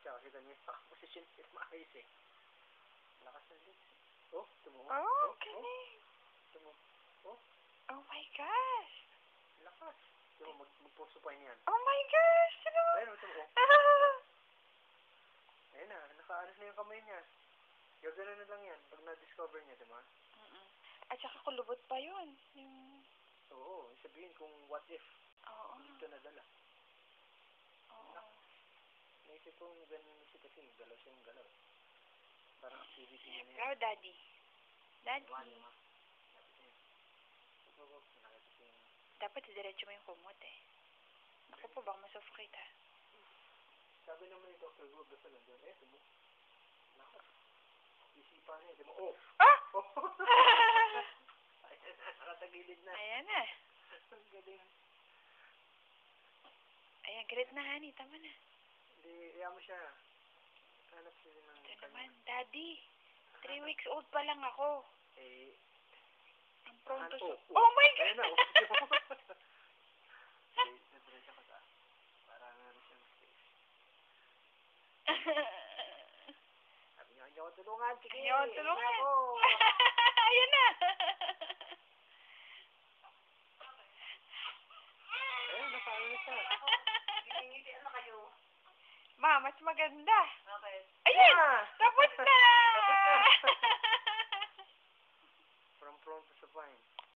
tsaka kita niya yung position is maayos eh. Lakas na din. Oh, tumo. Oh, galing. Tumo. Oh. Oh my gosh. Lakas. Tumo, magpuso pa yan. Oh my gosh. Ano? Ayun, tumo. Ayun na, nakaanos na yung kamay niya. Gagano na lang yan pag na-discover niya, diba? At saka kulubot pa yun. Yung... Oo, sabihin kung what if. Oo. Dito nadala. Oo. Naisip kong ganun siya kasi galaw siyang galaw. Parang activity niya na yan. Hello, Daddy. Daddy. Dapat diretso mo yung kumot eh. Naku po, baka masuffocate ha. Sabi naman ni Dr. Gould, basta nandun, tumo. Lakas. Isipan niya, tumo. Oh! Ah! Ayan na, nakatagilid na. Ayan na. Ang galing. Ayan, galit na, honey. Tama na. Hindi, iya mo siya. Hanap siya ng Ito naman, Daddy. 3 weeks old pa lang ako. Eh, ang pronto oh, oh my God! Ayun na, diretso ka sa. Para meron siyang space. Sabi niya, hindi ako tulungan. Sige, hindi ako tulungan. ako. Ayan na. Ayun, nakaano na siya. Ngiti ano kayo? Ma, mas maganda. Okay. Ayan! Ah! Tapos na!